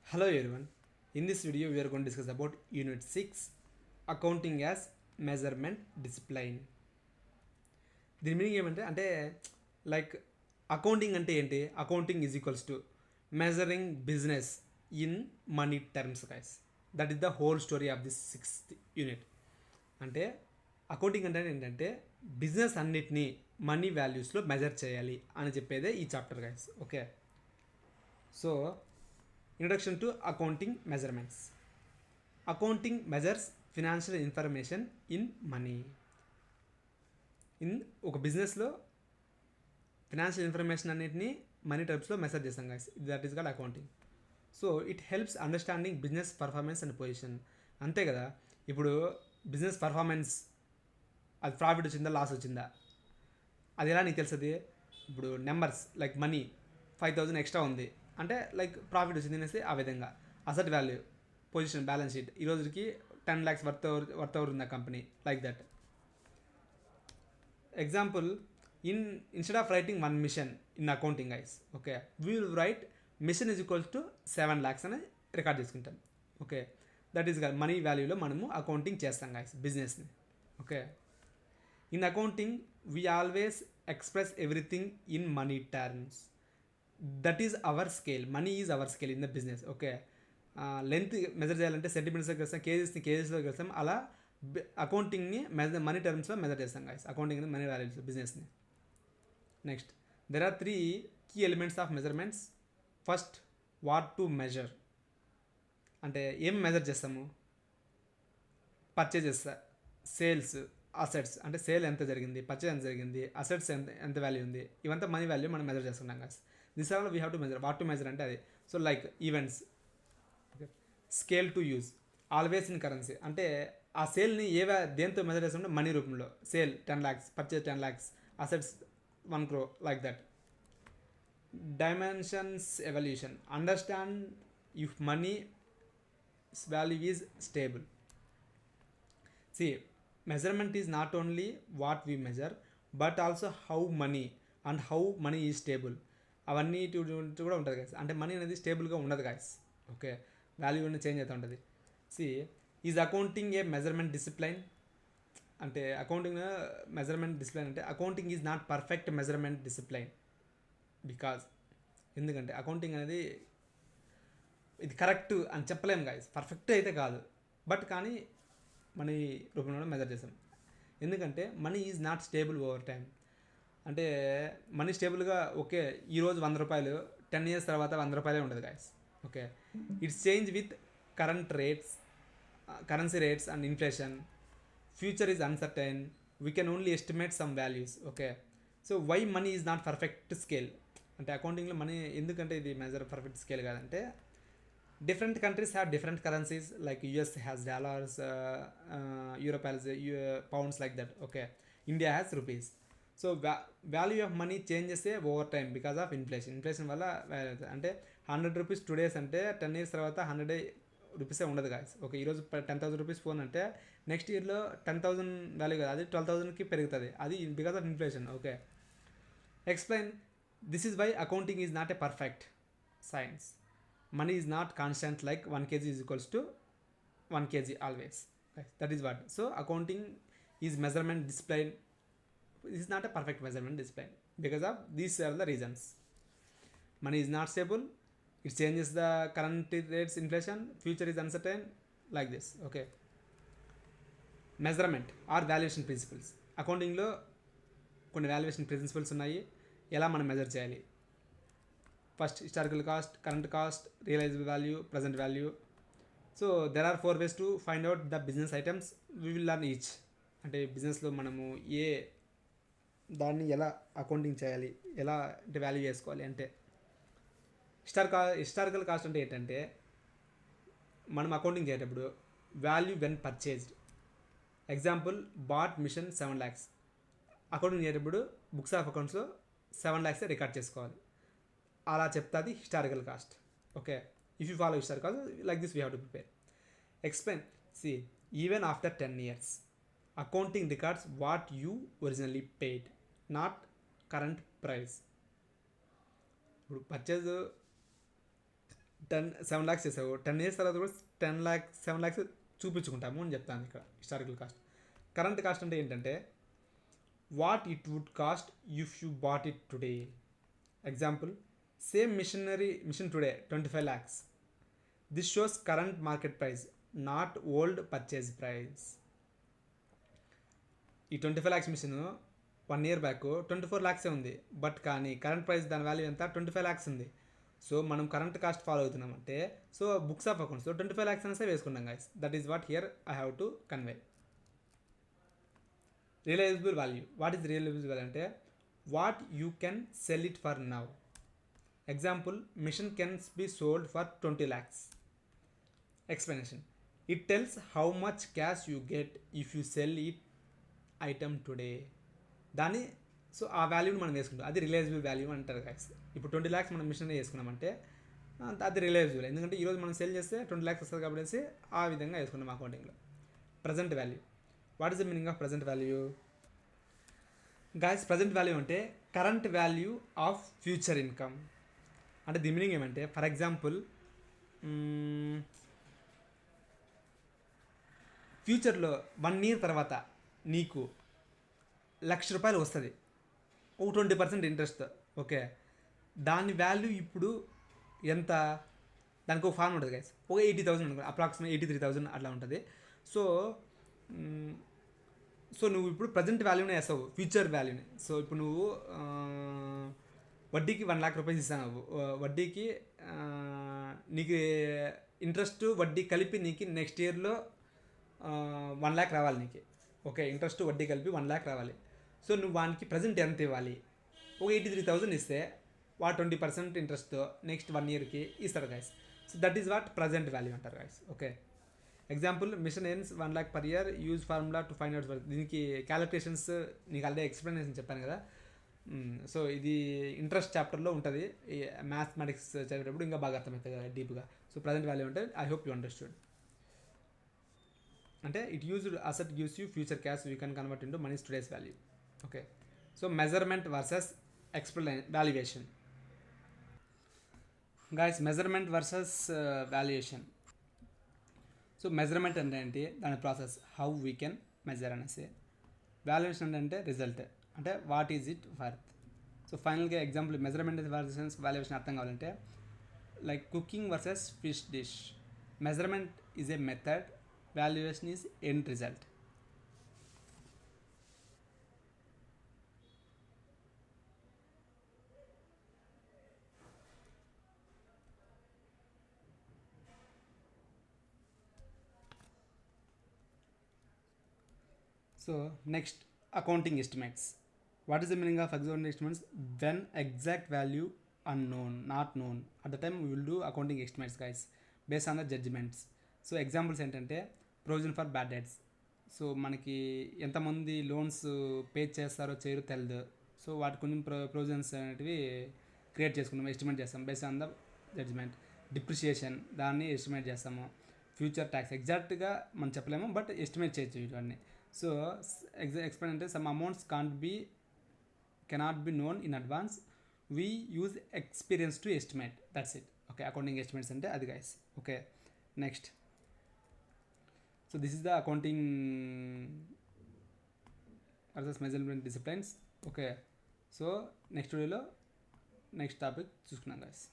Hello everyone. In this video we are going to discuss about Unit 6 Accounting as Measurement Discipline. దీని meaning ఏమంటే like accounting అంటే ఏంటి? Accounting is equals to measuring business in money terms guys. That is the whole story of this 6th unit. అంటే accounting అంటే ఏంటంటే business అన్నిటినీ money వాల్యూస్లో measure చేయాలి అని చెప్పేదే ఈ chapter guys. Okay, so Introduction to Accounting Measurements. Accounting measures financial information in money. ఒక బిజినెస్లో ఫినాన్షియల్ ఇన్ఫర్మేషన్ అన్నిటిని మనీ టర్మ్స్లో మెజర్ చేస్తాం guys. That is called accounting. So it helps understanding business performance and position. అంతే కదా, ఇప్పుడు business performance అది profit వచ్చిందా లాస్ వచ్చిందా అది ఎలా నీకు తెలుస్తుంది? ఇప్పుడు నెంబర్స్ లైక్ మనీ 5,000 ఎక్స్ట్రా ఉంది అంటే లైక్ ప్రాఫిట్ వచ్చింది అనేసి ఆ విధంగా. Asset value, position, balance sheet ఈ రోజుకి 10 lakhs వర్త్ ఓవర్ ఉంది ఆ company, like that. Example, instead of writing 1 mission in accounting guys, okay, we will write machine is equals to 7 lakhs అని రికార్డ్ చేసుకుంటాం. ఓకే, దట్ ఈస్ మనీ వాల్యూలో మనము accounting చేస్తాం guys బిజినెస్ని. Okay, in accounting we always express everything in money terms. That is our scale. Money is our scale in the business. Okay, length measure చేయాలంటే సెంటీమీటర్స్లోకి వెళ్తాం, కేజీస్లోకి వెళ్తాం. అలా అకౌంటింగ్ని మనీ టర్మ్స్లో మెజర్ చేస్తాం గైస్. అకౌంటింగ్ మనీ వాల్యూస్ బిజినెస్ని. Next, there are 3 key elements of measurements. First, what to measure అంటే ఏం మెజర్ చేస్తాము? పర్చేజెస్, సేల్స్, అసెట్స్ అంటే సేల్ ఎంత జరిగింది, పర్చేజ్ ఎంత జరిగింది, అసెట్స్ ఎంత వాల్యూ ఉంది, ఇవంతా మనీ వాల్యూ మనం మెజర్ చేస్తున్నాం guys. This all we have to measure. What to measure అంటే అది. So like events. Okay, scale to use, always in currency అంటే ఆ సేల్ని దేంతో మెజర్ చేస్తుంటే మనీ రూపంలో. Sale 10 lakhs, purchase 10 lakhs, assets 1 crore, like that. Dimensions evaluation, understand if money value is stable. See, measurement is not only what we measure but also how money and how money is stable. అవన్నీ కూడా ఉంటుంది guys. అంటే money అనేది స్టేబుల్గా ఉండదు guys. Okay, value అనేది change అవుతూ ఉంటుంది. See, is accounting a measurement discipline అంటే అకౌంటింగ్ మెజర్మెంట్ డిసిప్లైన్ అంటే accounting is not perfect measurement discipline. Because ఎందుకంటే అకౌంటింగ్ అనేది ఇది కరెక్ట్ అని చెప్పలేము గాయస్. పర్ఫెక్ట్ అయితే కాదు, బట్ కానీ మనీ రూపంలో మెజర్ చేసాం. ఎందుకంటే money is not stable over time. అంటే మనీ స్టేబుల్గా ఓకే ఈరోజు 100 రూపాయలు 10 years తర్వాత 100 రూపాయలే ఉండదు guys. Okay, it's change with current rates, currency rates and inflation. Future is uncertain, we can only estimate some values. Okay, so why money is not perfect scale అంటే అకౌంటింగ్లో money ఎందుకంటే ఇది measure perfect scale కాదంటే different countries have different currencies like US has dollars, Europe has pounds, like that. Okay, India has rupees. So value of money changes over time because of inflation వల్ల అంటే 100 rupees today's అంటే 10 years తర్వాత 100 rupees ఉండదు guys. Okay, ఈరోజు 10,000 rupees phone అంటే next ఇయర్లో 10,000 value కదా, అది 12,000కి పెరుగుతుంది. అది because of inflation. Okay, explain this is why accounting is not a perfect science. Money is not constant like 1 kg is equals to 1 kg always. Okay, that is what. So accounting is measurement discipline. This is not a perfect measurement discipline because of these are the reasons. Money is not stable, it changes the current rates, inflation, future is uncertain, like this. Okay, measurement or valuation principles. Accounting లో కొన్ని valuation principles ఉన్నాయి, ఎలా మనం measure చేయాలి. First, historical cost, current cost, realisable value, present value. So there are 4 ways to find out the business items. We will learn each. అంటే బిజినెస్లో మనము దాన్ని ఎలా అకౌంటింగ్ చేయాలి, ఎలా అంటే వాల్యూ చేసుకోవాలి అంటే. హిస్టారికల్ కాస్ట్ అంటే ఏంటంటే మనం అకౌంటింగ్ చేసేటప్పుడు value when purchased. Example, bought machine 7 lakhs. Accounting చేసేటప్పుడు బుక్స్ ఆఫ్ అకౌంట్స్లో 7 lakhs రికార్డ్ చేసుకోవాలి. అలా చెప్తుంది historical cost. Okay, if you follow historical cost like this we have to prepare. Explain. See, even after 10 years accounting records what you originally paid, not current price. ఇప్పుడు purchase 7 lakhs చేసావు, 10 years తర్వాత కూడా 10 lakhs 7 lakhs చూపించుకుంటాము అని చెప్తాను ఇక్కడ historical cost. Current cost అంటే ఏంటంటే what it would cost if you bought it today. Example, same machine today 25 lakhs. This shows current market price, not old purchase price. ఈ 25 lakhs machine 1 year back 24 lakhs ఉంది, but కానీ current price దాని value ఎంత 25 lakhs ఉంది. So మనం current cost follow అవుతున్నాం అంటే so books of అకౌంట్స్లో 25 lakhs అనేసి వేసుకున్నాం guys. That is what here I have to convey. Realizable value. What is realizable value అంటే what you can sell it for now. Example, machine can be sold for 20 lakhs. Explanation, it tells how much cash you get if you sell it item today. దాన్ని so ఆ వాల్యూని మనం వేసుకుంటాం, అది realisable value అంటారు guys. ఇప్పుడు 20 lakhs మనం machine వేసుకున్నామంటే అది రియలైజబుల్, ఎందుకంటే ఈరోజు మనం సెల్ చేస్తే 20 lakhs వస్తుంది కాబట్టి ఆ విధంగా వేసుకున్నాం అకౌంటింగ్లో. Present value. What is the meaning of present value guys? Present value అంటే current value of future income. అంటే ది మీనింగ్ ఏమంటే, ఫర్ ఎగ్జాంపుల్, ఫ్యూచర్లో 1 year తర్వాత నీకు ₹1,00,000 వస్తుంది, ఒక 20% ఇంట్రెస్ట్తో. ఓకే, దాని వాల్యూ ఇప్పుడు ఎంత? దానికి ఒక ఫార్మ్ ఉంటుంది గైస్. ఒక 80,000 అనుకో, అప్రాక్సిమేట్ 83,000 అట్లా ఉంటుంది. సో నువ్వు ఇప్పుడు ప్రజెంట్ వాల్యూనే వేస్తావు, ఫ్యూచర్ వాల్యూని. సో ఇప్పుడు నువ్వు వడ్డీకి ₹1,00,000 ఇస్తావు. వడ్డీకి నీకు ఇంట్రెస్ట్ వడ్డీ కలిపి నీకు నెక్స్ట్ ఇయర్లో 1 lakh రావాలి నీకు. ఓకే, ఇంట్రెస్ట్ వడ్డీ కలిపి 1 lakh రావాలి. సో నువ్వు వానికి ప్రజెంట్ ఎంత ఇవ్వాలి? ఒక 83,000 ఇస్తే వాడు 20% ఇంట్రెస్ట్తో నెక్స్ట్ 1 yearకి ఇస్తాడు guys. So that is what present value అంటారు guys. Okay, example, machine earns 1 lakh per year, use formula to find out. దీనికి క్యాలిక్యులేషన్స్ నీకు ఆల్రెడీ ఎక్స్ప్లెనేషన్ చెప్పాను కదా. సో ఇది ఇంట్రెస్ట్ చాప్టర్లో ఉంటుంది, ఈ మ్యాథమెటిక్స్ చదివేటప్పుడు ఇంకా బాగా అర్థమవుతుంది కదా డీప్గా. సో ప్రజెంట్ వాల్యూ అంటే ఐ హోప్ యూ అండర్స్టూడ్. అంటే it used asset gives you future cash, you can convert into moneys today's value. Okay, so measurement versus valuation. Guys, measurement versus valuation. So measurement అంటే ఏంటి, దాని process, how we can measure అనేసి. Valuation అంటే result, అంటే what is it worth. So ఫైనల్గా example, measurement versus valuation అర్థం కావాలంటే, like cooking versus fish dish. Measurement is a method, valuation is end result. So next, accounting estimates. What is the meaning of accounting estimates? When exact value unknown, not known. At the time we will do accounting estimates guys, based on the judgments. So examples ఏంటంటే, provision for bad debts. So మనకి ఎంతమంది loans pay చేస్తారో చేయరో తెలియదు. So వాటి కొంచెం provisions అనేటివి create చేసుకున్నాము, estimate చేస్తాం based on the judgement. Depreciation, దాన్ని ఎస్టిమేట్ చేస్తాము. ఫ్యూచర్ ట్యాక్స్ ఎగ్జాక్ట్గా మనం చెప్పలేము, బట్ ఎస్టిమేట్ చేయొచ్చు ఇవన్నీ. సో ఎక్స్ప్లెయిన్ అంటే, some amounts cannot be known in advance, we use experience to estimate. That's it. Okay, accounting estimates అంటే అది guys. Okay, next. So this is the accounting versus measurement disciplines. Okay, so next వీడియోలో next topic చూసుకున్నాం guys.